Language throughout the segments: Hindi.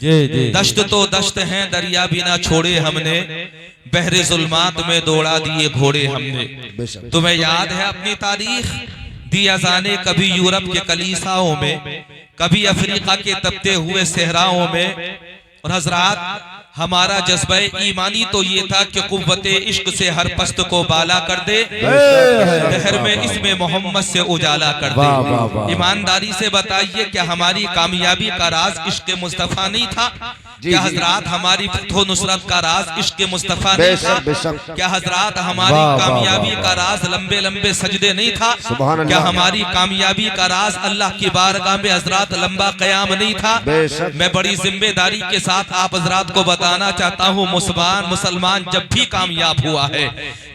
दश्त तो दश्त हैं दरिया भी ना छोड़े हमने, बहरे जुल्मात में दौड़ा दिए घोड़े हमने। तुम्हें याद है अपनी तारीख, दिया जाने कभी यूरोप के कलीसाओं में, कभी अफ्रीका के तपते हुए सहराओं में। और हजरात हमारा जज्बा ईमानी तो ये था कि कुव्वते इश्क से हर पस्त को बाला कर दे, दहर में इसमें मोहम्मद से उजाला कर दे। ईमानदारी से बताइए क्या हमारी कामयाबी का राज इश्क मुस्तफा नहीं था? क्या हजरात हमारी फतह नुसरत का राज इश्क मुस्तफा नहीं था? क्या हजरात हमारी कामयाबी का राज लंबे लंबे सजदे नहीं था? क्या हमारी कामयाबी का राज अल्लाह की बारगाह में हजरात लंबा कयाम नहीं था? मैं बड़ी जिम्मेदारी के साथ आप हजरात को बताना चाहता हूँ, मुसलमान जब भी कामयाब हुआ है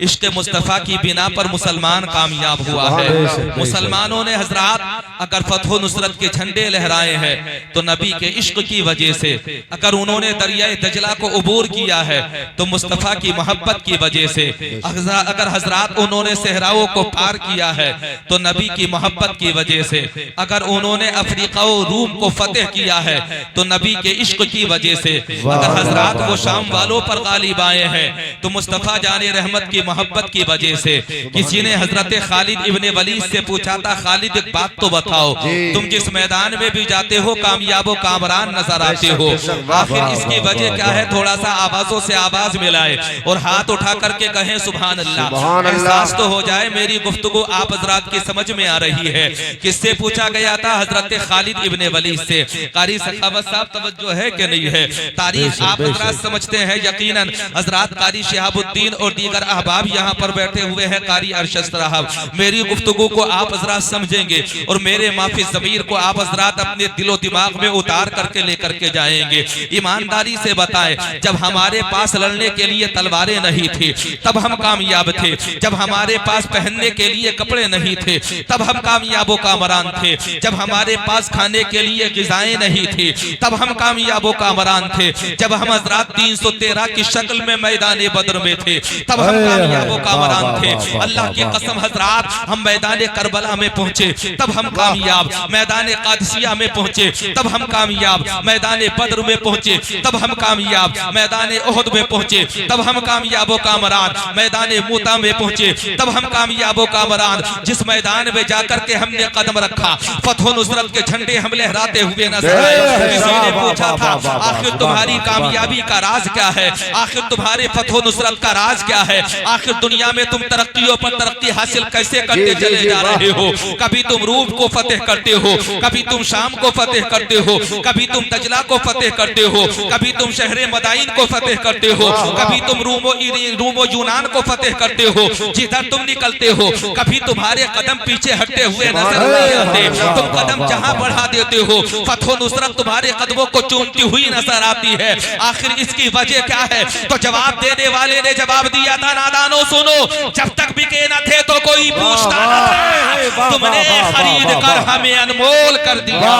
इश्क मुस्तफा की बिना पर मुसलमान कामयाब हुआ है। मुसलमानों ने हजरात अगर फतह नुसरत के झंडे लहराए हैं तो नबी के इश्क की वजह से, अगर उन्होंने दरिया दजला को उबूर किया है तो मुस्तफा की मोहब्बत की वजह से, अगर हजरात उन्होंने सहराओं को पार किया है तो नबी की मोहब्बत की वजह से, अगर उन्होंने अफ्रीका और रूम को फतेह किया है तो नबी के इश्क की वजह से, अगर हजरात वो शाम वालों पर गालिब आए हैं तो मुस्तफा जाने रहमत की मोहब्बत की वजह से। किसी ने हजरत खालिद इब्ने वलीद से पूछा था, खालिद एक बात तो बताओ, तुम जिस मैदान में भी जाते हो कामयाबो कामरान नजर आते हो, आखिर इसकी वजह क्या है? थोड़ा सा आवाजों से आवाज मिलाए और हाथ उठा करके कहें सुभान अल्लाह। एहसास तो हो जाए मेरी गुफ्तगू आप हजरात की समझ में आ रही है। किससे पूछा गया था? हजरत खालिद इब्ने वलीद से। कारी सखावत साहब तवज्जो है कि नहीं है? तारीख आप हजरात समझते हैं यकीनन। हजरात कारी शिहाबुद्दीन और दीगर अहबाब यहाँ पर बैठे हुए हैं, कारी अरशद साहब। मेरी गुफ्तगू को आप हजरात समझेंगे और मेरे माफी ज़मीर को आप हजरात अपने दिलो दिमाग में उतार करके लेकर के जाएंगे। ईमानदारी से बताएं, जब हमारे पास लड़ने के लिए तलवारें नहीं थी तब हम कामयाब थे। जब हमारे पास पहनने के लिए कपड़े नहीं थे तब हम कामयाबो कामरान थे। जब हमारे पास खाने के लिए ग़िज़ाएं नहीं थी तब हम कामयाबो कामरान थे। जब हम हजरात 313 की शक्ल में मैदान बद्र में थे तब हम कामयाबो कामरान थे। अल्लाह की कसम हजरात, हम मैदान करबला में पहुंचे तब हम कामयाब, मैदान कादसिया में पहुंचे तब हम कामयाब, मैदान बद्र में पहुंचे तब हम कामयाब, मैदान ओहद में पहुंचे तब हम कामयाबो कामरान, मैदान मूता में पहुंचे तब हम कामयाबो कामरान। जिस मैदान में जाकर के हमने कदम रखा फतह नुसरत के झंडे हम लहराते हुए नजर आए। किसी ने पूछा था आखिर तुम्हारी कामयाबी का राज क्या है? आखिर तुम्हारे फतह नुसरत का राज क्या है? आखिर दुनिया में तुम तरक्कियों पर तरक्की हासिल कैसे करते चले जा रहे हो? कभी तुम रूम को फतेह करते हो, कभी तुम शाम को फतेह करते हो, कभी तुम दजला को फतेह करते हो, कभी तुम शहरे मदाइन को फतेह करते हो, कभी तुम रूमो यूनान को फतेह करते हो। जिधर तुम निकलते हो कभी तुम्हारे कदम पीछे हटते हुए नजर नहीं आते। तुम कदम जहां बढ़ा देते हो फतह नुसरत तुम्हारे कदमों को चूमती हुई नजर आती है। आखिर इसकी वजह क्या है? तो जवाब देने वाले ने जवाब दिया था, नादानो सुनो, जब तक बिके न थे तो कोई पूछता न था, तुमने खरीद कर हमें अनमोल कर दिया।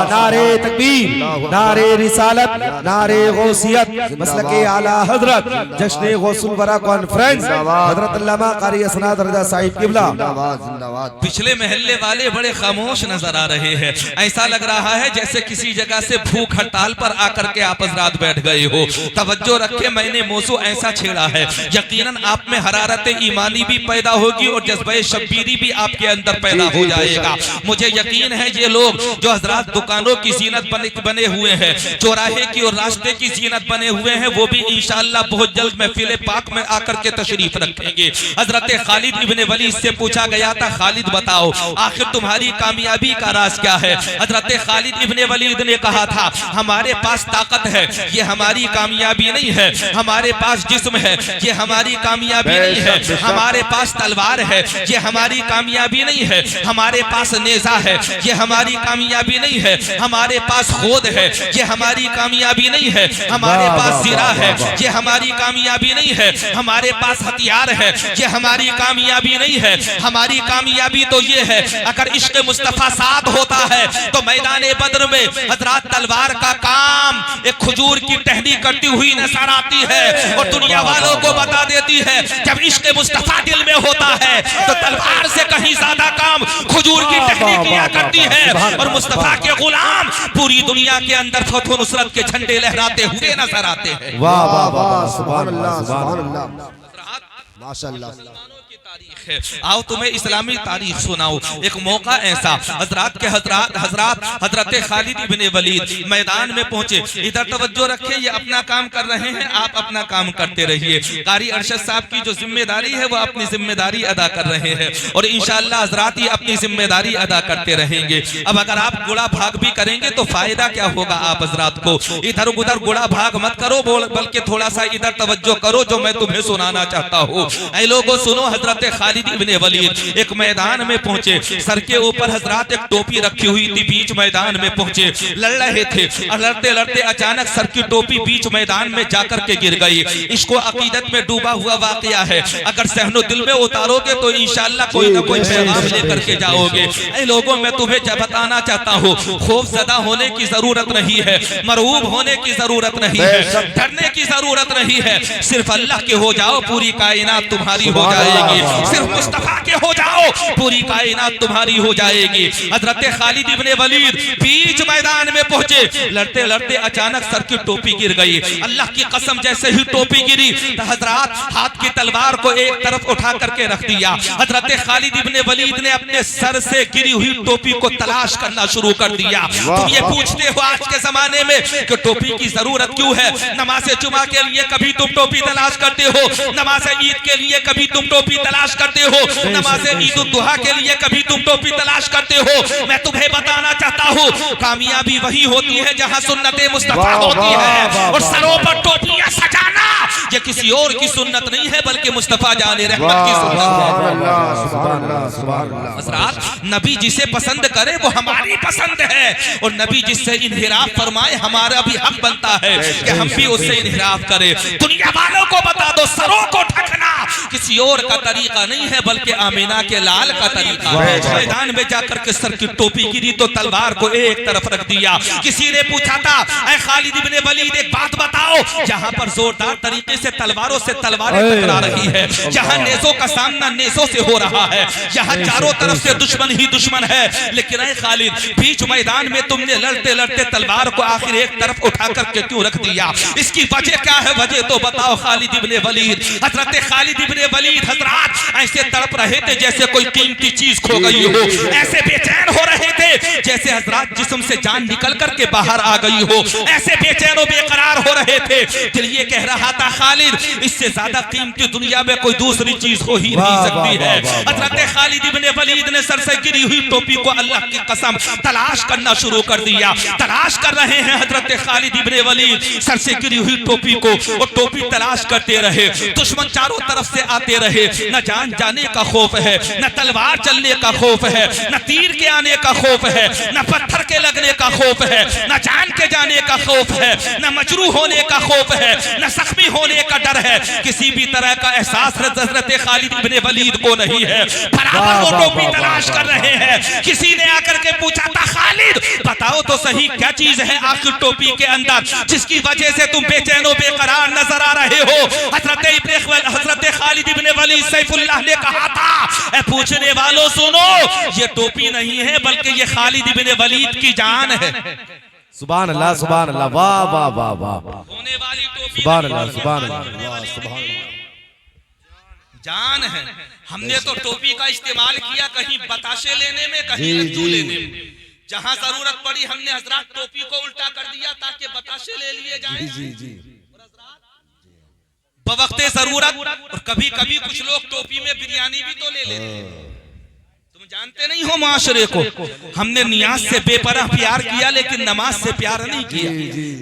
नारे तकबीर, नारे रिसालत, नारे गौसियत, मसलके आला हजरत, जश्न गौसुल वरा कॉन्फ्रेंस, हजरत अल्लामा कारी असनाद रजा साहिब किबला। पिछले महल्ले वाले बड़े खामोश नजर आ रहे हैं। ऐसा लग रहा है जैसे किसी जगह से भूख हड़ताल पर आकर के आप हजरात बैठ गए हो। तवज्जो रखे, मैंने मौजू ऐसा छेड़ा है यकीनन आप में हरारत ईमानी भी पैदा होगी और जज्बे शब्बीरी भी आपके अंदर पैदा हो जाएगा। मुझे यकीन है ये लोग जो हजरात दुकानों की जीनत बने हुए हैं, चौराहे की और रास्ते की जीनत बने हुए हैं, वो भी इंशाअल्लाह बहुत जल्द महफिल पाक में आकर के तशरीफ रखेंगे। हजरत खालिद इब्ने वलीद से पूछा गया था, खालिद बताओ आखिर तुम्हारी कामयाबी का राज क्या है? हजरत खालिद इब्ने वलीद ने कहा था, हमारे पास ताकत है ये हमारी कामयाबी नहीं है, हमारे पास जिस्म है ये हमारी कामयाबी नहीं है, हमारे पास तलवार है ये हमारी कामयाबी नहीं है, हमारे पास नेजा है ये हमारी कामयाबी नहीं है, हमारे पास खुद है ये हमारी कामयाबी नहीं है, हमारे पास सिरा है ये हमारी कामयाबी नहीं है, हमारे पास हथियार है ये हमारी कामयाबी नहीं है। हमारी कामयाबी तो ये है अगर इश्क मुस्तफा साथ होता है तो मैदान बद्र में हजरात तलवार का काम एक खजूर की टहनी करती हुई नजर आती है और दुनिया वालों को बता देती है जब इश्क मुस्तफा दिल में होता है तो तलवार से कहीं ज्यादा काम खजूर की टहनी किया करती है और मुस्तफा के गुलाम पूरी दुनिया के अंदर फतह नुसरत के झंडे लहराते हुए नजर आते हैं। वाह वाह वाह, सुभान अल्लाह सुभान अल्लाह, माशाअल्लाह। आओ तुम्हें इस्लामी तारीख सुनाओ। एक मौका ऐसा हजरत हजरत खालिद इब्ने वलीद मैदान में पहुंचे। इधर तवज्जो रखें, ये अपना काम कर रहे हैं, आप अपना काम करते रहिए। कारी अरशद साहब की जो जिम्मेदारी है वो अपनी जिम्मेदारी अदा कर रहे हैं और इंशाअल्लाह हजरात ये अपनी जिम्मेदारी अदा करते रहेंगे। अब अगर आप गुड़ा भाग भी करेंगे तो फायदा क्या होगा? आप हजरात को इधर उधर गुड़ा भाग मत करो, बल्कि थोड़ा सा इधर तवज्जो करो जो मैं तुम्हें सुनाना चाहता हूँ। ऐ लोगों सुनो, हजरत खालिद इब्ने वलीद एक मैदान में पहुंचे। सर के ऊपर हजरात एक टोपी रखी हुई थी, बीच मैदान में पहुंचे, लड़ रहे थे और लड़ते लड़ते अचानक सर की टोपी बीच मैदान में जाकर के गिर गई। इसको अकीदत में डूबा हुआ वाकया है, अगर सहनो दिल में उतारोगे तो इंशाअल्लाह कोई ना कोई पैगाम लेकर के जाओगे। ऐ लोगों मैं तुम्हें बताना चाहता हूँ, खौफजदा होने की जरूरत नहीं है, मरऊब होने की जरूरत नहीं है, डरने की जरूरत नहीं है। सिर्फ अल्लाह के हो जाओ, पूरी कायनात तुम्हारी हो जाएगी। सिर्फ मुस्तफा के हो जाओ, पूरी कायनात तुम्हारी हो जाएगी। हजरत खालिद इब्ने वलीद बीच मैदान में पहुंचे, लड़ते लड़ते अचानक सर की टोपी गिर गई। अल्लाह की कसम, जैसे ही टोपी गिरी तो हजरत हाथ की तलवार को एक तरफ उठा करके रख दिया। हजरत खालिद इब्ने वलीद ने अपने सर से गिरी हुई टोपी को तलाश करना शुरू कर दिया। तुम ये पूछते हो आज के जमाने में कि टोपी की जरूरत क्यों है? नमाज जुमा के लिए कभी तुम टोपी तलाश करते हो, नमाज ईद के लिए कभी तुम टोपी तलाश करते हो, नमाज ईद उल दुहा के लिए कभी तुम टोपी तलाश करते हो। मैं तुम्हें बताना चाहता हूँ, कामयाबी वही होती है जहाँ सुन्नत मुस्तफा होती है। और सरों पर टोपियां सजाना ये किसी और की सुन्नत नहीं है, बल्कि मुस्तफा जाने रहमत की सुन्नत है। नबी जिसे पसंद करे वो हमारी पसंद है और नबी जिससे इन्हिराफ फरमाए हमारा भी हक बनता है कि हम भी उससे इन्हिराफ करें। दुनिया वालों को बता दो, सरों को ढकना किसी और का तरीका नहीं है, बल्कि आमीना के लाल का तरीका है। मैदान में जाकर के सर की टोपी गिरी तो तलवार को एक तरफ रख दिया। किसी ने पूछा था, ऐ खालिद इब्ने वलीद एक बात बताओ, जहां पर जोरदार तरीके से तलवारों से तलवारें टकरा रही है, जहां नेज़ों का सामना नेज़ों से हो रहा है, जहां चारों तरफ से दुश्मन ही दुश्मन है, लेकिन ऐ खालिद बीच मैदान में तुमने लड़ते लड़ते तलवार को आखिर एक तरफ उठा करके क्यों रख दिया? इसकी वजह क्या है? वजह तो बताओ खालिद इब्ने वलीद। हजरत खालिद इब्ने वलीद हजरात ऐसे तड़प रहे थे जैसे कोई कीमती चीज खो गई हो, ऐसे बेचैन हो रहे थे जैसे हजरात जिस्म से जान निकल करके बाहर आ गई हो, ऐसे बेचैन और बेकरार हो रहे थे। दिल ये कह रहा था, खालिद इससे ज्यादा कीमती दुनिया में कोई दूसरी चीज हो ही नहीं सकती है। हजरत खालिद इब्ने वलीद ने सर से गिरी हुई टोपी को अल्लाह की कसम तलाश करना शुरू कर दिया। तलाश कर रहे हैं हजरत खालिद इब्ने वलीद सर से गिरी हुई टोपी को, और टोपी तलाश करते रहे। दुश्मन चारों तरफ से आते रहे, न जान जाने का खौफ है, न तलवार चलने का खौफ है, न तीर के आने का खौफ है, न पत्थर के लगने का खौफ है, न जान के जाने का खौफ है, न मजरूह होने का खौफ है, न जख्मी होने का डर है। किसी भी तरह का एहसास हजरत खालिद इब्ने वलीद को नहीं है। बराबर वो टोपी तलाश कर रहे हैं। किसी ने आकर के पूछा था, खालिद बताओ तो सही क्या चीज है आखिर टोपी के अंदर जिसकी वजह से तुम बेचैन बेकरार नजर आ रहे हो? हजरत खालिद इब्ने वलीद सैफुल्लाह ने कहा था, पूछने वालों सुनो, ये टोपी नहीं है बल्कि ये खालिद इब्ने वलीद की जान है। सुभान अल्लाह सुभान अल्लाह, वाह वाह वाह वाह, होने वाली टोपी सुभान अल्लाह सुभान अल्लाह, जान है। हमने तो टोपी का इस्तेमाल किया कहीं बताशे लेने में, कहीं लड्डू लेने में। जहां जरूरत पड़ी हमने हजरत टोपी को उल्टा कर दिया ताकि बताशे ले लिए जाएं। जी जी बवक्ते जरूरत, और कभी कभी कुछ लोग टोपी में बिरयानी भी तो ले लेते हैं। तुम जानते नहीं हो माशरे को, हमने नियाज से बेपरवाह प्यार किया लेकिन नमाज से प्यार नहीं किया।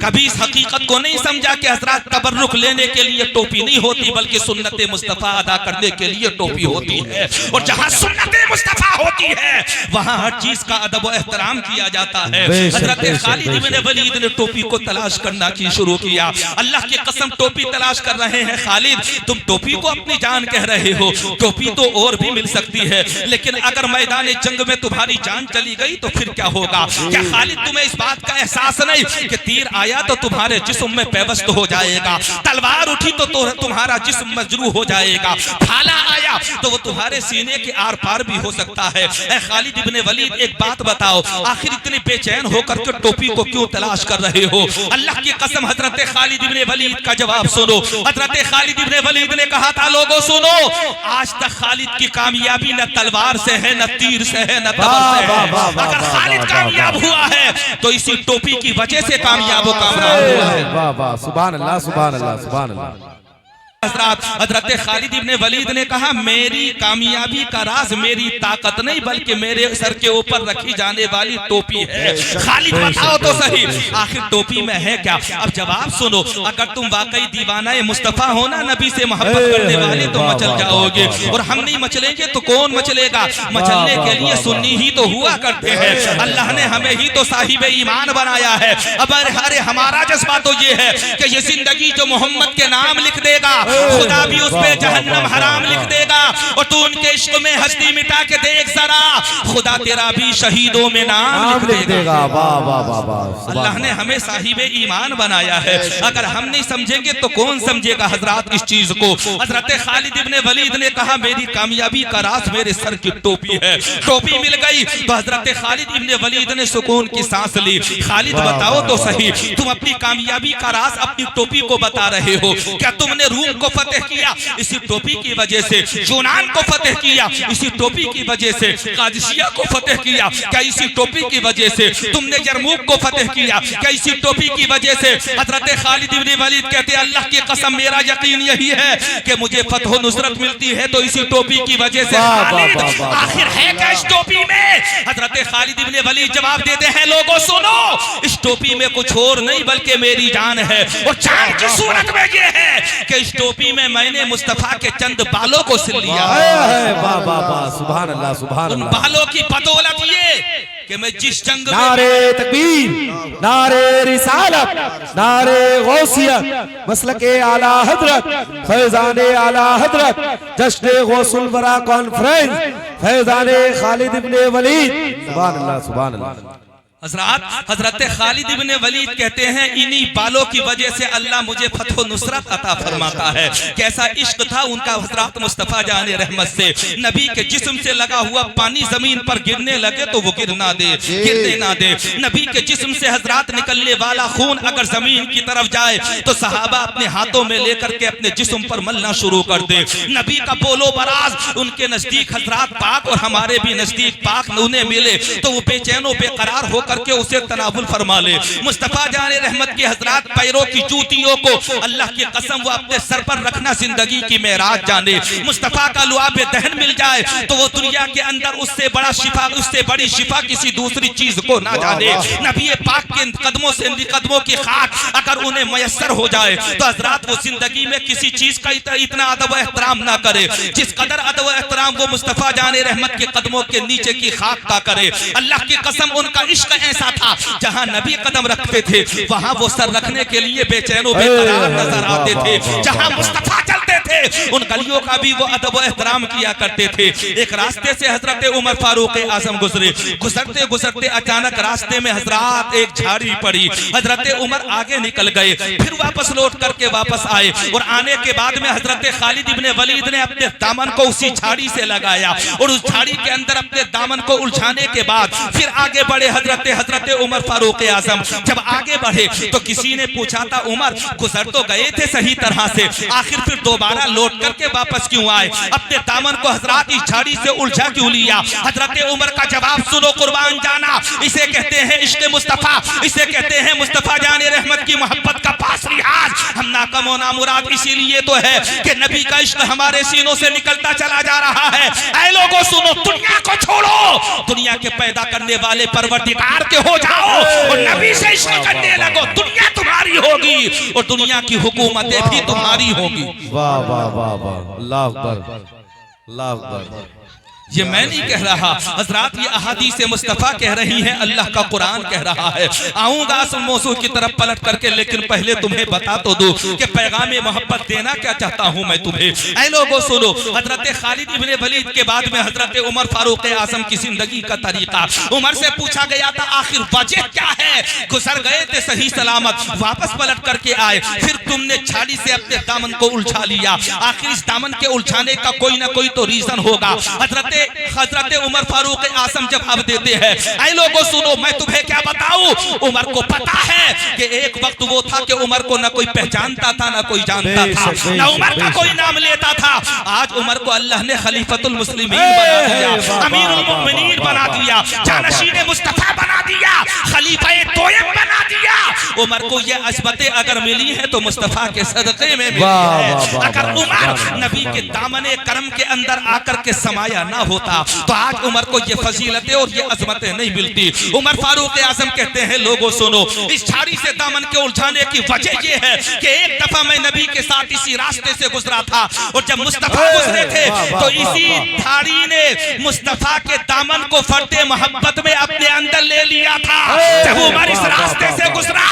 कभी इस हकीकत को नहीं समझा कि हजरत तबर्रुक लेने के लिए टोपी नहीं होती बल्कि सुन्नत मुस्तफा अदा करने के लिए टोपी होती है। और जहां सुन्नत मुस्तफा होती है वहां हर चीज का अदब व एहतराम किया जाता है। हजरत खालिद इब्ने वलीद ने टोपी को तलाश करना की शुरू किया। अल्लाह की कसम टोपी तलाश कर रहे हैं। खालिद तुम टोपी को अपनी जान कह रहे हो, टोपी तो और भी मिल सकती है, लेकिन अगर मैदान जंग में तुम्हारी जान चली गई तो फिर क्या होगा? क्या खालिद तुम्हें इस बात का एहसास नहीं कि तीर आया तो तुम्हारे जिस्म में पैवस्त हो जाएगा, तलवार उठी तो तुम्हारा जिस्म मजरूह हो जाएगा, भाला आया तो वो तुम्हारे सीने के आर पार भी हो सकता है। ऐ खालिद इब्ने वलीद, एक बात बताओ, आखिर इतने बेचैन होकर के टोपी को क्यों तलाश कर रहे हो? अल्लाह की कसम, हजरत खालिद इब्ने वलीद का जवाब सुनो। हजरत खालिद इब्ने वलीद ने कहा था, लोगों सुनो, आज तक खालिद की कामयाबी न तलवार से है, न तीर से है, न तबर से है। अगर खालिद कामयाब हुआ है तो इसी टोपी की वजह से कामयाब हुआ है। वाह वाह, सुभान अल्लाह, सुभान अल्लाह, सुभान अल्लाह। हजरत खालिद इब्ने वलीद ने कहा, मेरी कामयाबी का राज मेरी ताकत नहीं बल्कि मेरे सर के ऊपर रखी जाने वाली टोपी है। खालिद बताओ तो सही, आखिर टोपी में है क्या? अब जवाब सुनो, अगर तुम वाकई दीवाना मुस्तफा हो ना, नबी से मोहब्बत करने वाले, तो मचल जाओगे। और हम नहीं मचलेंगे तो कौन मचलेगा? मचलने के लिए सुन्नी ही तो हुआ करते हैं। अल्लाह ने हमें ही तो साहिब ईमान बनाया है। अब अरे हमारा जज्बा तो ये है कि ये जिंदगी जो मोहम्मद के नाम लिख देगा, खुदा भी उस पे जहन्नम हराम लिख देगा। और तू उनके इश्क में हस्ती मिटा के देख जरा, खुदा तेरा भी शहीदों में नाम लिख देगा। वाह वाह वाह वाह, अल्लाह ने हमें साहिब ईमान बनाया है। अगर हम नहीं समझेंगे तो कौन समझेगा हजरत इस चीज को? हजरत खालिद इब्ने वलीद ने कहा, मेरी कामयाबी का राज मेरे सर की टोपी है। टोपी मिल गई तो हजरत खालिद इब्ने वलीद ने सुकून की सांस ली। खालिद बताओ तो सही, तुम अपनी कामयाबी का राज अपनी टोपी को बता रहे हो। क्या तुमने रूम को फतेह किया इसी टोपी की वजह से? यूनान को फतेह किया इसी टोपी की वजह से? कादिसिया को फतेह किया क्या इसी टोपी की वजह से? तुमने यरमुक को फतेह किया क्या इसी टोपी की वजह से? हजरत खालिद इब्ने वलीद कहते हैं, अल्लाह की कसम, मेरा यकीन यही है कि मुझे फतह नुसरत मिलती है तो इसी टोपी की वजह से। खालिद, आखिर है क्या इस टोपी में? हजरत खालिद इब्ने वलीद जवाब देते हैं, लोगों सुनो, इस टोपी में कुछ और नहीं बल्कि मेरी जान है। और जान की सूरत में ये है कि इस टोपी में मैंने मुस्तफा के चंद बालों को सिल लिया है। वाह वाह वाह, सुभान अल्लाह, सुभान उन अल्लाह। बालों की बदौलत ये कि मैं जिस जंग में नारे तकबीर, नारे रिसालत, नारे गौसियत, मसलके आला हजरत, फैजाने आला हजरत, जश्न गौसुल वरा कॉन्फ्रेंस, फैजाने खालिद इब्ने वलीद। सुभान अल्लाह, सुभान अल्लाह। हजरत खालिद इब्ने वलीद कहते हैं, इन्हीं बालों की वजह से अल्लाह मुझे फतह नुसरत अता फरमाता है। कैसा इश्क था उनका हजरत मुस्तफा जाने रहमत से। नबी के जिस्म से लगा हुआ पानी जमीन पर गिरने लगे तो वो गिरने ना दे। नबी के जिस्म से हजरत निकलने वाला खून अगर जमीन की तरफ जाए तो सहाबा अपने हाथों में लेकर के अपने जिस्म पर मलना शुरू कर दे। नबी का बोलो बराज उनके नजदीक हजरत पाक और हमारे भी नजदीक पाक उन्हें मिले तो वो बेचैनो बेकरार होकर के उसे तनावुल फरमा ले। मुस्तफा जाने रहमत के हजरत पैरों की जूतियों को अल्लाह की कसम वो अपने सर पर रखना जिंदगी की मेराज जाने। मुस्तफा का लुआब दहन मिल जाए तो वो दुनिया के अंदर उससे बड़ी शिफा किसी दूसरी चीज को ना जाने। नबी पाक के कदमों से कदमों की खाक अगर उन्हें मयसर हो जाए तो हजरत वो जिंदगी में किसी चीज का इतना अदब एहतराम ना करे जिस कदर अदब एहतराम वो मुस्तफा जाने रहमत के कदमों के नीचे की खाक का करे। अल्लाह की कसम उनका इश्क ऐसा था, जहां नबी कदम रखते थे वहां वो सर रखने के लिए बेचैनो बेकरार नजर आते थे। जहां मुस्तफा चलते थे उन गलियों का भी वो अदब एहतराम किया करते थे। एक रास्ते से हजरत उमर फारूक आजम गुजरते गुजरते अचानक रास्ते में हजरत एक झाड़ी पड़ी। हजरत उमर आगे निकल गए, फिर वापस लौट करके वापस आए और आने के बाद में हजरत खालिद इब्ने वलीद ने अपने दामन को उसी झाड़ी से लगाया और उस झाड़ी के अंदर अपने दामन को उलझाने के बाद फिर आगे बढ़े हजरत उमर फारूक आजम। जब आगे बढ़े तो किसी ने पूछा था, उमर गुजर तो गए थे सही तरह से, आखिर फिर दोबारा लौट करके वापस क्यों आए? अपने दामन को हजरत इस झाड़ी से उलझा क्यों लिया? हजरत उमर का जवाब सुनो कुर्बान जाना, इसे कहते हैं इश्क मुस्तफा, इसे कहते हैं मुस्तफा जाने रहमत की मोहब्बत का पास लिहाज। हम नाकाम और नामुराद इसीलिए तो है कि नबी का इश्क हमारे सीनों से निकलता चला जा रहा है। ऐ लोगों सुनो, दुनिया को छोड़ो, दुनिया के पैदा करने वाले परवरदिगार के हो जाओ और नबी से इश्क करने लगो। दुनिया तुम्हारी होगी और दुनिया की हुकूमतें भी तुम्हारी होंगी। वाह वाह वाह वाह, अल्लाह अकबर, अल्लाह अकबर। ये मैं नहीं कह रहा हजरात, ये अहादीस मुस्तफ़ा कह रही हैं, अल्लाह का कुरान कह रहा है। आऊंगा इस मौजू की तरफ पलट करके, लेकिन पहले तुम्हें बता तो दूं कि पैगाम मोहब्बत देना क्या चाहता हूं मैं तुम्हें। ऐ लोगों सुनो, हजरत खालिद इब्ने वलीद के बाद में हजरत उमर फारूक आजम की जिंदगी का तरीका। उमर से पूछा गया था आखिर वजह क्या है, गुजर गए थे सही सलामत, वापस पलट करके आए, फिर तुमने छाड़ी से अपने दामन को उलझा लिया। आखिर इस दामन के उलझाने का कोई ना कोई तो रीजन होगा। हजरत उमर फारूक आजम जवाब देते हैं, ऐ लोगों सुनो, मैं तुम्हें क्या बताऊं, उमर को पता है कि एक वक्त वो था कि उमर को ना कोई पहचानता था ना कोई जानता था, ना उमर का कोई नाम लेता था। आज उमर को अल्लाह ने खलीफतुल मुस्लिमीन बना दिया, अमीरुल मोमिनीन बना दिया, जानशीन मुस्तफा बना दिया, खलीफा तोयब बना दिया। उमर को ये अजमतें अगर मिली है तो मुस्तफा के सदक़े में मिली है। अगर उमर नबी के दामने करम के अंदर आकर के समाया ना होता तो आज उमर को ये फजीलतें और ये अजमतें नहीं मिलती। उमर फारूक आजम कहते हैं, लोगों सुनो, इस झाड़ी से दामन के उलझाने की वजह ये है कि एक दफा मैं नबी के साथ इसी रास्ते से गुजरा था, और जब मुस्तफा गुजरे थे तो इसी झाड़ी ने मुस्तफा के दामन को फर्दे मोहब्बत में अपने अंदर ले लिया था। जब उमर इस रास्ते से गुजरा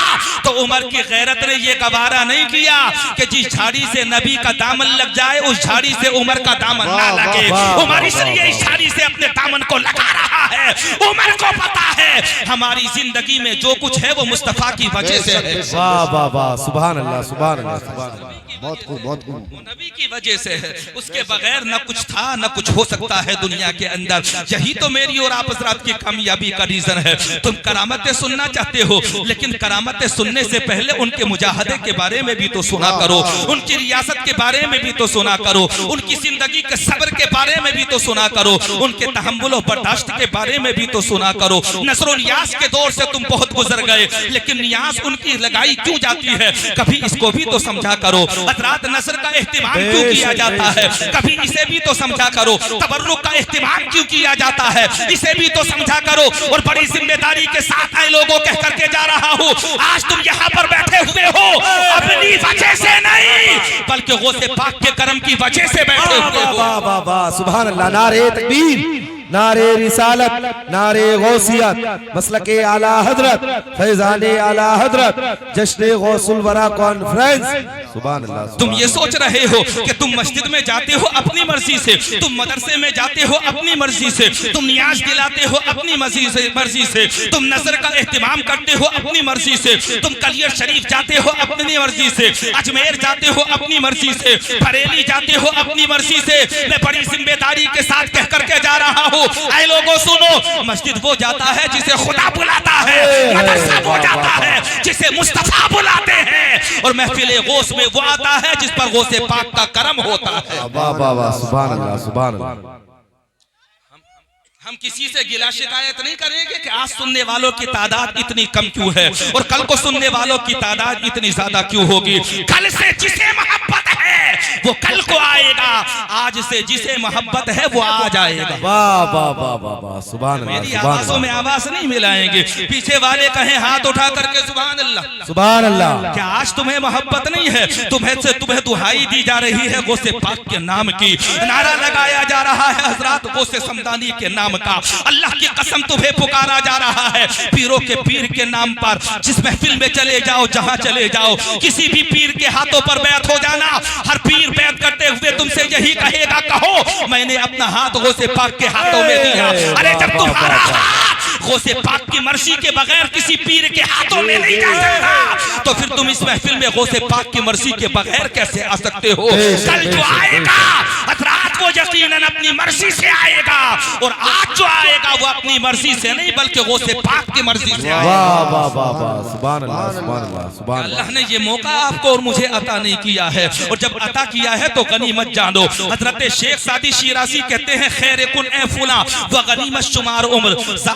तो उमर की गैरत ने यह गवारा नहीं किया कि जिस झाड़ी से नबी का दामन लग जाए उस झाड़ी से उमर का दामन ना लगे। उमर इसलिए इस झाड़ी से अपने दामन को लगा रहा है। उमर को पता है हमारी जिंदगी में जो कुछ है वो मुस्तफा की वजह से है। वाह वाह वाह, सुभान अल्लाह, सुभान अल्लाह, सुभान अल्लाह। बहुत खूब, बहुत खूब। नबी की वजह से है, उसके बगैर न कुछ था न कुछ हो सकता है दुनिया के अंदर। यही तो मेरी और आप हज़रात की कामयाबी का रीजन है। तुम करामतें सुनना चाहते हो, लेकिन करामतें सुनने से पहले उनके मुजाहदे के बारे में भी तो सुना करो, उनकी रियासत के बारे में भी तो सुना करो, उनकी जिंदगी के सब्र के बारे में भी तो सुना करो, उनके तहम्मुल और बर्दाश्त के बारे में भी तो सुना करो। नसर नियाज के दौर से तुम बहुत गुजर गए, लेकिन नियाज उनकी लगाई क्यों जाती है, कभी इसको भी तो समझा करो। हज़रात नसर का एहतिमाम क्यों किया जाता है, कभी इसे भी तो समझा करो। तबर्रुक का एहतिमाम क्यों किया जाता है, इसे भी तो समझा करो। और बड़ी जिम्मेदारी के साथ आए लोगों कह करके जा रहा हूँ, आज तुम यहाँ पर बैठे हुए हो अपनी वजह से नहीं, बल्कि गौसे पाक के करम की वजह से बैठे हुए हो। वाह वाह वाह, सुभान अल्लाह। नारे तकबीर, नारे रिसालत, नारे गौसियत, मसलके आला हजरत, फैजाने आला हजरत, जश्न गौसुल वरा कॉन्फ्रेंस। सुभान अल्लाह। तुम ये सोच रहे हो कि तुम मस्जिद में जाते हो अपनी मर्जी से, तुम मदरसे में जाते हो अपनी मर्जी से, तुम नियाज दिलाते हो अपनी मर्जी से, तुम नजर का एहतिमाम करते हो अपनी मर्जी से, तुम कलियर शरीफ जाते हो अपनी मर्जी से, अजमेर जाते हो अपनी मर्जी से, बरेली जाते हो अपनी मर्जी से। मैं बड़ी जिम्मेदारी के साथ कह करके जा रहा हूँ, ऐ लोगों सुनो, मस्जिद वो जाता है जिसे खुदा बुलाता है, मदरसा वो जाता है जिसे मुस्तफा बुलाते हैं, और महफिल गौस में वो आता है जिस पर गौसे पाक का करम होता है। वाह वाह वाह, सुभान अल्लाह, सुभान अल्लाह। हम किसी से गिला शिकायत नहीं करेंगे कि आज सुनने वालों की तादाद इतनी कम क्यों है और कल को सुनने वालों की तादाद इतनी ज्यादा क्यों होगी। कल से जिसे मोहब्बत है वो कल को आएगा, आज से जिसे मोहब्बत है वो आज आएगा। वाह वाह वाह वाह वाह, सुभान अल्लाह, मेरी सुभान आवाजों में आवाज नहीं मिलाएंगे, पीछे वाले कहें हाथ उठा करके सुभान अल्लाह, सुभान अल्लाह। क्या आज तुम्हें मोहब्बत नहीं है, तुम्हें दुहाई दी जा रही है गौसे पाक के नाम की, नारा लगाया जा रहा है हजरात गौसे समदानी के नाम का, अल्लाह की कसम तुम्हें पुकारा जा रहा है पीरों के पीर के नाम पर। जिस महफिल में चले जाओ, जहां चले जाओ, किसी भी पीर के हाथों पर बैत हो जाना, हर पीर बैत करते हुए तुमसे यही कहेगा, कहो मैंने अपना हाथ गौसे पाक के हाथों में दिया। अरे जब तुम्हारा हाथ गौसे पाक की मर्जी के बगैर किसी पीर के हाथों में नहीं जा सकता, तो फिर तुम इस महफिल में गौसे पाक की मर्जी के बगैर कैसे आ सकते हो। कल जो आएगा हजरात वो यकीनन अपनी मर्जी से आएगा, और आज जो आएगा वो अपनी मर्जी से नहीं बल्कि गौसे पाक की मर्जी से आएगा। वाह वाह वाह वाह, सुभान अल्लाह, सुभान अल्लाह, सुभान अल्लाह। अल्लाह ने ये मौका आपको और मुझे अता नहीं किया है, और जब अता किया है तो गनीमत जानो। हजरत शेख सादी शिराजी कहते हैं, खैर कुन ए फुला व गनीमत शुमार उम्र,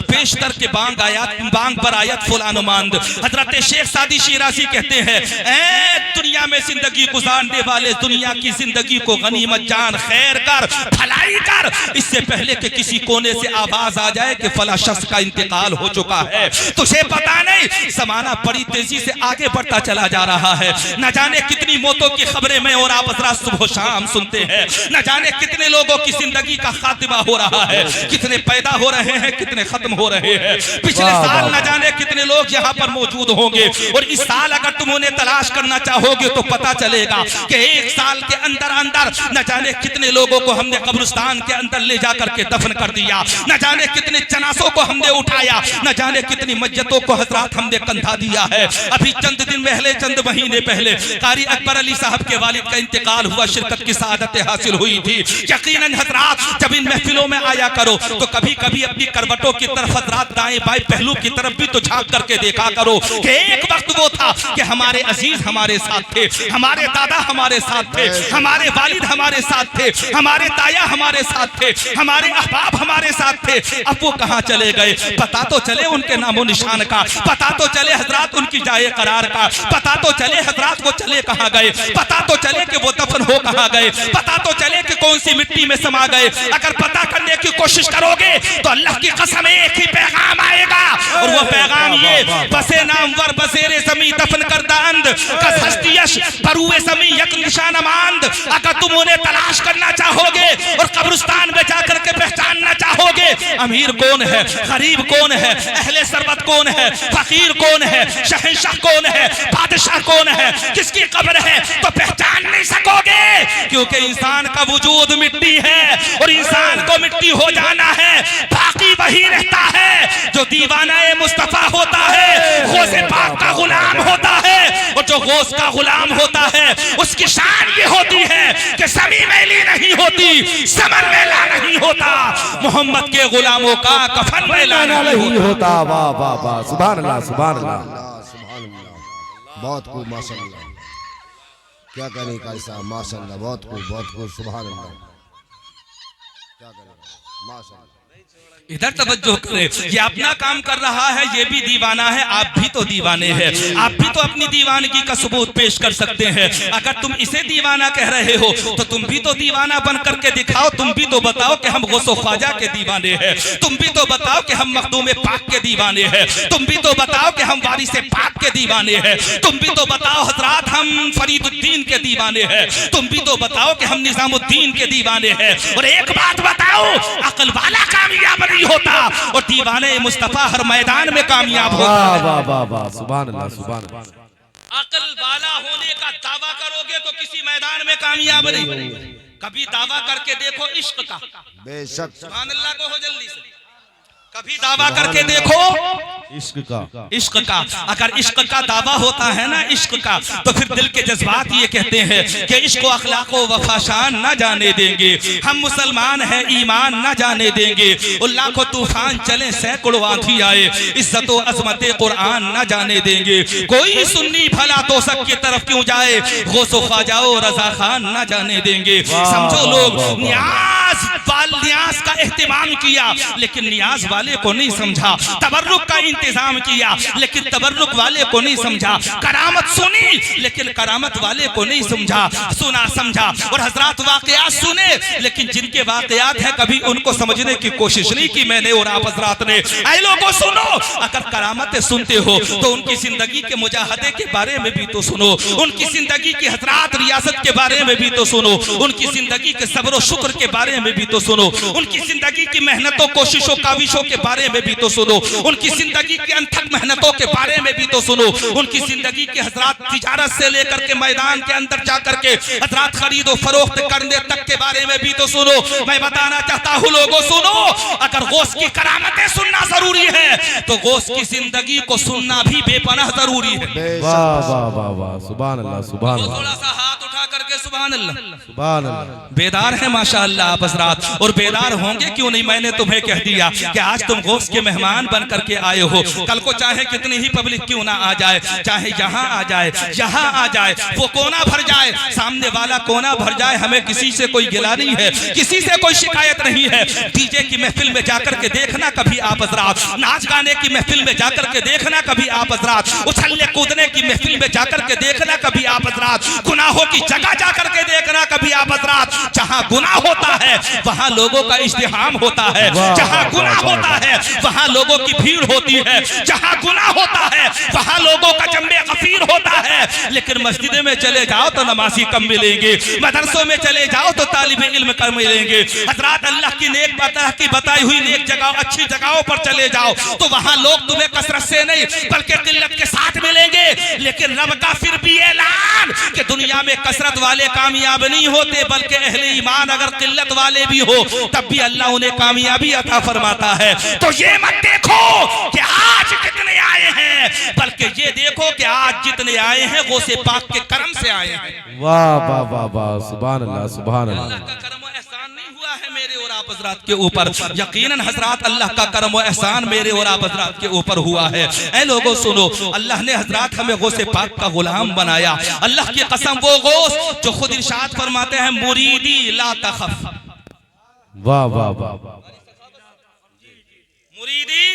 पेशतर के बांग पर आयत फुलानुमांद। हजरत शेख सादी शिराजी कहते हैं, ए दुनिया दुनिया में जिंदगी गुजारने वाले दुनिया की जिंदगी को गनीमत जान, खैर कर, भलाई कर, इससे पहले कि किसी कोने से आवाज आ जाए कि फला शख्स का इंतकाल हो चुका है। तुझे पता नहीं जमाना बड़ी तेजी से आगे बढ़ता चला जा रहा है। न जाने कितनी मौतों की खबरें मैं और आप हज़रात सुबह शाम सुनते हैं। न जाने कितने लोगों की जिंदगी का खात्मा हो रहा है, कितने पैदा हो रहे हैं, कितने खत्म हो रहे हैं। पिछले साल न जाने कितने लोग यहाँ पर मौजूद होंगे, और इस साल अगर तुम उन्हें तलाश करना चाहोगे तो पता चलेगा कि एक साल के अंदर अंदर न जाने कितने लोगों को हमने कब्रिस्तान के अंदर ले जाकर के दफन कर दिया, न जाने कितने जनासों को हमने उठाया, न जाने कितनी मस्जिदों को हजरात हमने कंधा दिया है। अभी चंद दिन पहले, चंद महीने पहले कारी अकबर अली साहब के वालिद का इंतकाल हुआ, शिरकत की सआदत हासिल हुई थी। यकीनन हजरात जब इन महफिलों में आया करो तो कभी कभी अपनी करवटों की तरफ हजरात दाएं बाएं पहलू की तरफ भी तो झांक करके देखा करो कि एक वक्त वो था कि हमारे अजीज हमारे साथ थे, हमारे दादा हमारे साथ थे, हमारे वालिद हमारे साथ थे, हमारे ताया हमारे साथ थे, हमारे अहबाब हमारे साथ थे। अब वो कहाँ चले गए? पता तो चले उनके नामो निशान का, पता तो चले हजरात उनकी जाए करार का, पता तो चले हजरात वो चले कहाँ गए, पता तो चले कि वो दफन हो कहाँ गए, पता तो चले कि कौन सी मिट्टी में समा गए। अगर पता करने की कोशिश करोगे तो अल्लाह की कसम एक ही पैगाम आएगा, और वो पैगाम ये, बसे नामवर बसेरे जमी दफन करदा अंद कस हस्तियश बरुए जमी यक निशान मांद। अगर तुम उन्हें तलाश करना चाहोगे और कब्रिस्तान में जाकर के पहचानना चाहोगे, अमीर कौन है, गरीब कौन है, अहले सरबत कौन है, फकीर कौन है, शहंशाह कौन है, बादशाह कौन है, किसकी कब्र है, तो पहचान नहीं सकोगे, क्योंकि इंसान का वजूद मिट्टी है और इंसान को मिट्टी हो जाना है। बाकी वही रहता है जो दीवाना मुस्तफा होता है, गौसे पाक का गुलाम होता है, और जो गौस का गुलाम होता है उसकी शान ये होती है कि समी मैली नहीं होती, समर मैला नहीं होता, मोहम्मद के गुलामों का कफन मैला नहीं होता। वाह वाह वाह, सुभान अल्लाह, सुभान अल्लाह, सुभान अल्लाह, बहुत खूब, माशाअल्लाह, क्या कहने का ऐसा, माशाअल्लाह, बहुत खूब, सुभान अल्लाह, क्या करें, माशाअल्लाह। इधर तवज्जो करें, ये अपना काम कर रहा है, ये भी दीवाना है, आप भी तो दीवाने हैं, आप भी तो अपनी दीवानगी का सबूत पेश कर सकते हैं। अगर तुम इसे दीवाना कह रहे हो तो तुम भी तो दीवाना बन करके दिखाओ, तुम भी तो बताओ कि हम गौसो ख्वाजा के दीवाने हैं, तुम भी तो बताओ कि हम मखदूम पाक के दीवाने हैं, तुम भी तो बताओ कि हम वारिस पाक के दीवाने हैं, तुम भी तो बताओ हजरात हम फरीदुद्दीन के दीवाने हैं, तुम भी तो बताओ कि हम निजामुद्दीन के दीवाने हैं। और एक बात बताओ, अकल वाला कामयाब नहीं होता और दीवाने मुस्तफा हर मैदान में कामयाब होता है। वाह वाह वाह, सुभान अल्लाह, सुभान अल्लाह। अकल वाला होने का दावा करोगे तो किसी मैदान में कामयाब नहीं। कभी दावा करके देखो इश्क का, बेशक, सुभान अल्लाह को हो जल्दी से, कभी दावा करके देखो इश्क का, इश्क का। अगर इश्क का दावा होता है ना, इश्क का, तो फिर दिल के जज्बात ये कहते हैं कि इश्क व अखलाक व वफाशान न जाने देंगे, हम मुसलमान हैं ईमान न जाने देंगे, लाखों तूफान चले सैकड़ों आंधी आए, इज्जत व अजमत कुरान न जाने देंगे, कोई सुन्नी भला तो सबकी तरफ क्यों जाए, गौसो ख्वाजा रजा खान न जाने देंगे। समझो लोग न्याज का एहतिमाम किया लेकिन नियाज वाले को नहीं समझा, तबर्रुक का इंतजाम किया लेकिन तबर्रुक वाले को नहीं समझा, करामत सुनी लेकिन करामत वाले को नहीं समझा, सुना समझा और हजरात वाकयात सुने लेकिन जिनके वाकयात है कभी उनको समझने की कोशिश नहीं की मैंने और आप हजरात ने। ऐ लोगों सुनो, अगर करामतें सुनते हो तो उनकी जिंदगी के मुजाहदे के बारे में भी तो सुनो, उनकी जिंदगी की हजरात रियासत के बारे में भी तो सुनो, उनकी जिंदगी के सब्र और शुक्र के बारे में भी तो सुनो, उनकी जिंदगी की मेहनतों कोशिशों काविशों के बारे में भी तो सुनो, उनकी जिंदगी की अनथक मेहनतों के बारे में भी तो सुनो, उनकी जिंदगी के हजरात तिजारत से लेकर के मैदान के अंदर जाकर के हजरात खरीदो फरोख्त करने तक के बारे में भी तो सुनो। मैं बताना चाहता हूँ लोगों सुनो, अगर गौस की करामतें सुनना जरूरी है तो गौस की जिंदगी को सुनना भी बेपनाह जरूरी है। वाह वाह वाह वाह, सुभान अल्लाह, सुभान अल्लाह। थोड़ा सा हाथ उठा करके सुभान सुभान अल्लाह। सुभान अल्लाह। बेदार है माशाअल्लाह आप हजरात, और बेदार होंगे क्यों नहीं। मैंने तुम्हें कह दिया कि आज तुम गौस के मेहमान बन करके आए हो, कल को चाहे कितनी ही पब्लिक क्यों ना आ जाए, चाहे यहाँ आ जाए यहाँ आ जाए, वो कोना भर जाए, सामने वाला कोना भर जाए, हमें किसी से कोई गिला नहीं है, किसी से कोई शिकायत नहीं है। डीजे की महफिल में जाकर के देखना कभी आप हजरात, नाच गाने की महफिल में जाकर के देखना कभी आप हजरात, उछलने कूदने की महफिल में जाकर के देखना कभी आप हजरात, गुनाहों की जगह जाकर के देखना कभी आप हजरात। जहां गुनाह होता है वहां लोगों का इज्तिहाम होता है, जहां गुनाह होता है वहां लोगों की भीड़ होती है, जहां गुनाह होता है वहां लोगों का जम्मे गफीर होता है। लेकिन मस्जिद में चले जाओ तो नमाजी कम मिलेंगे, मदरसों में चले जाओ तो तालिब इल्म कम मिलेंगे। हजरात अल्लाह की नेक की बताई हुई नेक जगह, अच्छी जगहों पर चले जाओ तो वहां लोग तुम्हें कसरत से नहीं बल्कि किल्लत के साथ मिलेंगे। लेकिन रब का फिर भी ऐलान कि दुनिया में कसरत वाले कामयाब नहीं होते, बल्कि अहले ईमान अगर किल्लत वाले भी हो तब भी अल्लाह उन्हें कामयाबी अता फरमाता है। तो ये मत देखो कि आज कितने आए हैं, बल्कि ये देखो कि आज जितने आए हैं वो से पाक के करम से आए हैं। वाह वाह वाह वाह, सुभान अल्लाह सुभान अल्लाह। अल्लाह का करम और एहसान नहीं हुआ है मेरे और आप हजरात के ऊपर, यकीनन हजरात अल्लाह का करम और एहसान मेरे और आप हजरात के ऊपर हुआ है। ऐ लोगों सुनो, अल्लाह ने हजरात हमें गौसे पाक का गुलाम बनाया। अल्लाह की कसम वो गौस जो खुद इरशाद फरमाते हैं मुरीदी ला तखफ। वाह वाह वाह, मुरीदी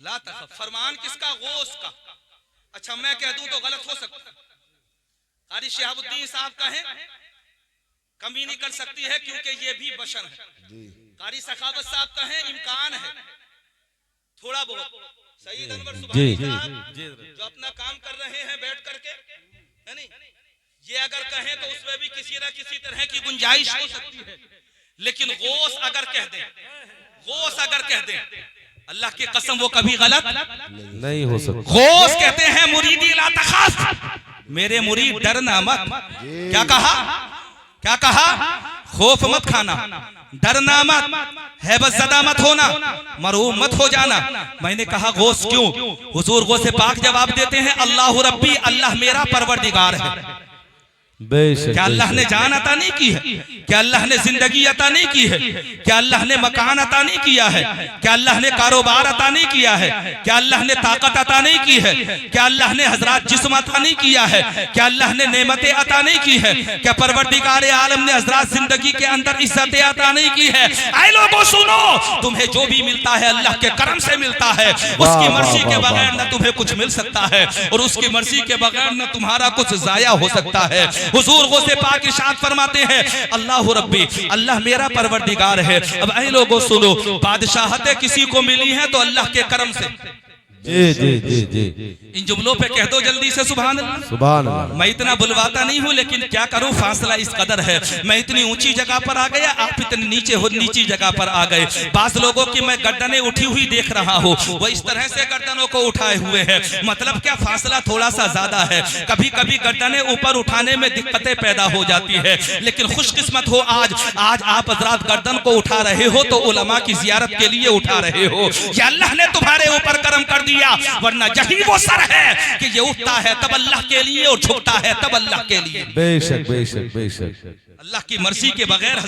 ला तखफ, फरमान किसका? गौस का। अच्छा मैं कह दूं तो गलत हो सकता है, कारी शहाबुद्दीन साहब कहें कमी नहीं कर सकती है क्योंकि ये भी बशर है। कारी सखावत साहब कहें इम्कान है थोड़ा बहुत। सईद अनवर सुभानी साहब जो अपना काम कर रहे हैं बैठ करके, है नहीं, ये अगर कहें तो उसमें भी किसी न किसी तरह की गुंजाइश हो सकती है। लेकिन गौस अगर कह दें, गौस अगर कह दें, अल्लाह की कसम वो कभी गलत नहीं हो सकता। गौस कहते हैं मुरीदी ला तखाफ, मेरे मुरीद डरना मत। क्या कहा? क्या कहा? खौफ मत खाना, डरना मत, हैबतज़दा मत होना, मरहूम मत हो जाना। मैंने कहा गौस क्यों? हुजूर गौसे पाक जवाब देते हैं अल्लाह रब्बी, अल्लाह मेरा परवरदिगार है। क्या अल्लाह ने जान अता नहीं की है? क्या अल्लाह ने जिंदगी अता नहीं की है? क्या अल्लाह ने मकान अता नहीं किया है? क्या अल्लाह ने कारोबार अता नहीं किया है? क्या अल्लाह ने ताकत अता नहीं की है? क्या अल्लाह ने हजरात जिस्म अता नहीं किया है? क्या अल्लाह ने नेमतें अता नहीं की है? क्या परवरदिगार आलम ने हजरात जिंदगी के अंदर इज्जतें अता नहीं की है? ऐ लोगों सुनो, तुम्हें जो भी मिलता है अल्लाह के करम से मिलता है। उसकी मर्जी के बगैर न तुम्हें कुछ मिल सकता है और उसकी मर्जी के बगैर न तुम्हारा कुछ जाया हो सकता है। हुजूर गौसे पाक इरशाद फरमाते हैं अल्लाह रब्बी, अल्लाह मेरा परवरदिगार है। अब ऐ लोगों सुनो, बादशाहतें किसी को मिली हैं तो अल्लाह के करम से। जी जी जी जी, इन जुमलों पे कह दो जल्दी से सुभान अल्लाह। सुभान अल्लाह। मैं इतना बुलवाता नहीं हूँ लेकिन क्या करूँ, फासला इस कदर है। मैं इतनी ऊंची जगह पर आ गया, आप इतनी नीची जगह पर आ गए। बास लोगों की मैं गर्दनें उठी हुई देख रहा हूँ, वो इस तरह से गर्दनों को उठाए हुए हैं। मतलब क्या, फासला थोड़ा सा ज्यादा है। कभी कभी गर्दनें ऊपर उठाने में दिक्कतें पैदा हो जाती है, लेकिन खुशकिस्मत हो आज आप हजरात गर्दन को उठा रहे हो तो उलमा की जियारत के लिए उठा रहे हो। या अल्लाह ने तुम्हारे ऊपर करम कर दिया, वरना यही वो सर है कि ये उठता है तब अल्लाह के लिए और झुकता है तब अल्लाह के लिए। बेशक बेशक बेशक, अल्लाह की मर्जी के बगैर